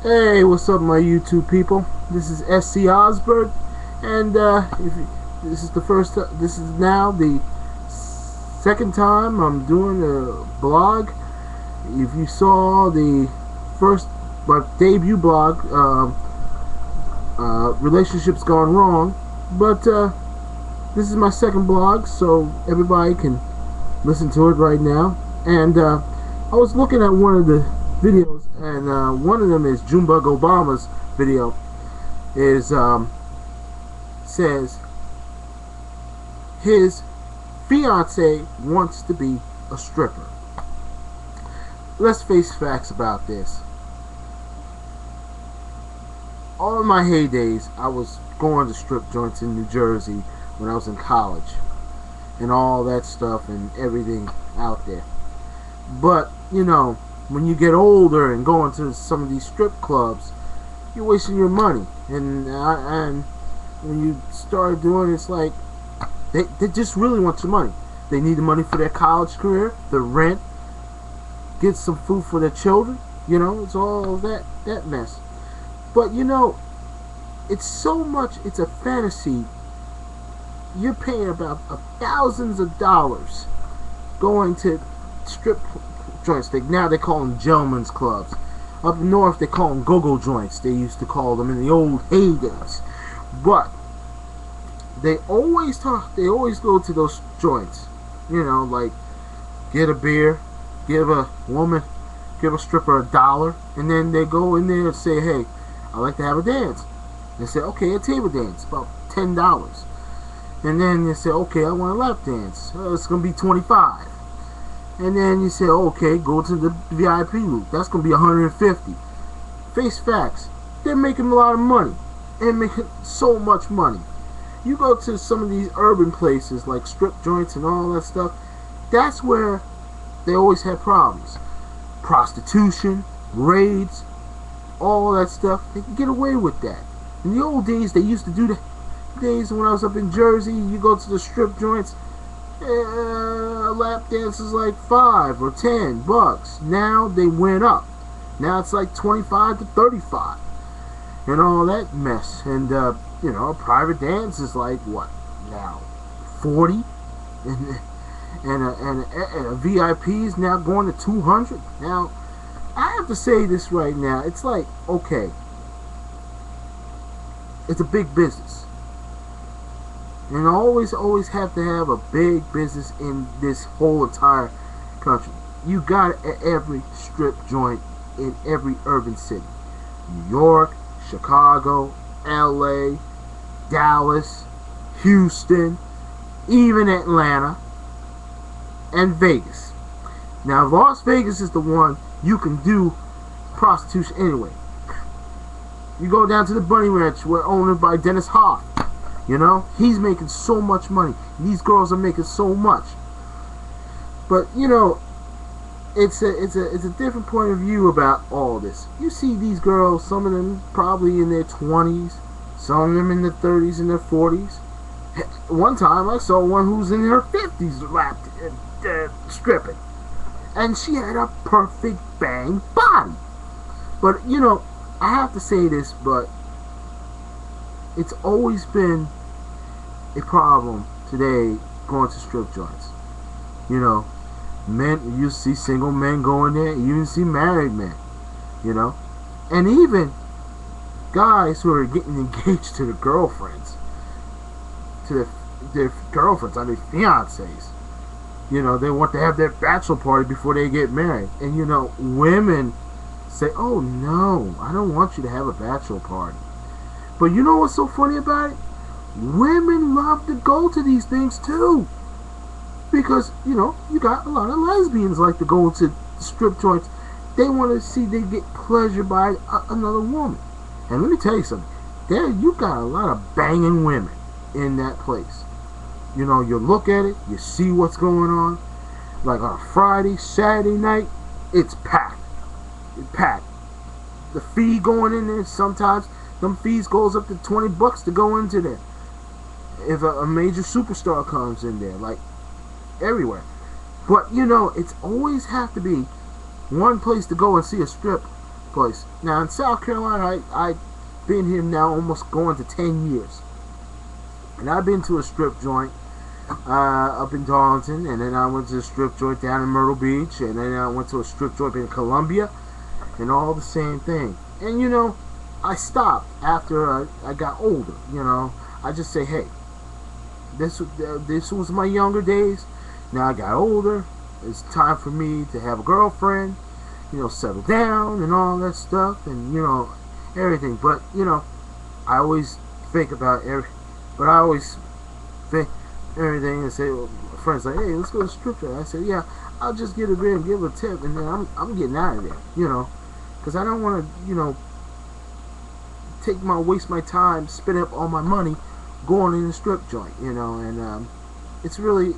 Hey, what's up, my YouTube people? This is scOsbert, and this is this is now the second time I'm doing a blog. If you saw the first, my debut blog, relationships gone wrong, but this is my second blog, so everybody can listen to it right now. And I was looking at one of the videos, and one of them is JunbugObama's video. Is says his fiance wants to be a stripper. Let's face facts about this. All of my heydays, I was going to strip joints in New Jersey when I was in college, and all that stuff and everything out there. But you know, when you get older and go into some of these strip clubs, you're wasting your money. And when you start doing it, it's like they just really want your money. They need the money for their college career, the rent, get some food for their children. You know, it's all that mess. But you know, it's so much. It's a fantasy. You're paying about thousands of dollars going to strip joints. Now they call them gentlemen's clubs. Up north they call them go-go joints. They used to call them in the old heydays. But they always go to those joints. You know, like get a beer, give a stripper $1, and then they go in there and say, "Hey, I'd like to have a dance." They say, "Okay, a table dance, about $10." And then they say, "Okay, I want a lap dance. It's gonna be $25." And then you say, "Okay, go to the VIP loop. That's gonna be $150." Face facts, they're making a lot of money, and making so much money. You go to some of these urban places like strip joints and all that stuff. That's where they always have problems. Prostitution, raids, all that stuff. They can get away with that. In the old days, they used to do the days when I was up in Jersey. You go to the strip joints. A lap dance is like $5 or $10. Now they went up. Now it's like $25 to $35, and all that mess. And you know, a private dance is like what now, $40, and a VIP is now going to $200. Now I have to say this right now. It's like, okay, it's a big business. And I always have to have a big business in this whole entire country. You got it at every strip joint in every urban city. New York, Chicago, LA, Dallas, Houston, even Atlanta, and Vegas. Now Las Vegas is the one you can do prostitution anyway. You go down to the Bunny Ranch, we're owned by Dennis Hoff. You know, he's making so much money. These girls are making so much. But you know, it's a different point of view about all this. You see these girls, some of them probably in their 20s, some of them in their 30s and their 40s. One time I saw one who's in her 50s stripping, and she had a perfect bang body. But you know, I have to say this, but it's always been a problem today going to strip joints. You know, men, you see single men going there, you even see married men, you know, and even guys who are getting engaged to their girlfriends, to their girlfriends, I mean fiancés. You know, they want to have their bachelor party before they get married. And you know, women say, "Oh no, I don't want you to have a bachelor party." But you know what's so funny about it? Women love to go to these things too. Because, you know, you got a lot of lesbians like to go to strip joints. They want to see they get pleasure by another woman. And let me tell you something. There, you got a lot of banging women in that place. You know, you look at it, you see what's going on. Like on a Friday, Saturday night, it's packed. It's packed. The fee going in there, sometimes them fees goes up to $20 to go into there. If a major superstar comes in there, like everywhere. But you know, it's always have to be one place to go and see a strip place. Now in South Carolina, I've been here now almost going to 10 years. And I've been to a strip joint up in Darlington, and then I went to a strip joint down in Myrtle Beach, and then I went to a strip joint in Columbia, and all the same thing. And you know, I stopped after I got older. You know, I just say, hey, this was my younger days. Now I got older. It's time for me to have a girlfriend. You know, settle down and all that stuff, and you know, everything. But you know, I always think about everything and say, well, my friends like, hey, let's go to the strip joint. I said, yeah, I'll just get a grand, give a tip, and then I'm getting out of there. You know, because I don't want to, you know, waste my time, spend up all my money going in the strip joint. You know, and it's really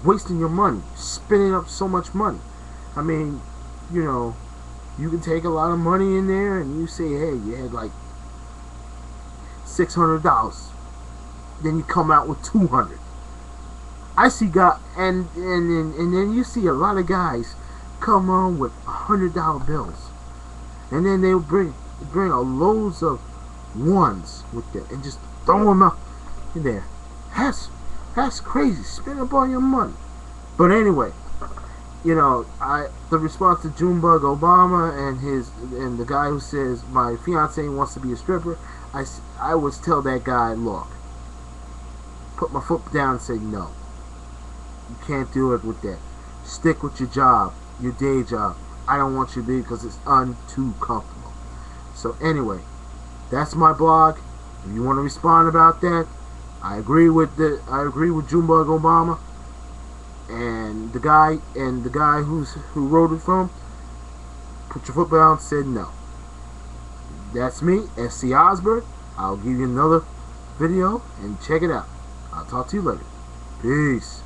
wasting your money, spending up so much money. I mean, you know, you can take a lot of money in there and you say, hey, you had like $600. Then you come out with $200. I see and then you see a lot of guys come on with $100 bills, and then they'll bring a loads of ones with them and just throw them up in there. That's crazy. Spend up all your money. But anyway, you know, the response to JunbugObama and the guy who says my fiance wants to be a stripper, I would tell that guy, look, put my foot down and say no. You can't do it with that. Stick with your job, your day job. I don't want you to be, because it's too comfortable. So anyway, that's my blog. If you want to respond about that, I agree with JunbugObama and the guy who wrote it from. Put your foot down and said no. That's me, scOsbert. I'll give you another video and check it out. I'll talk to you later. Peace.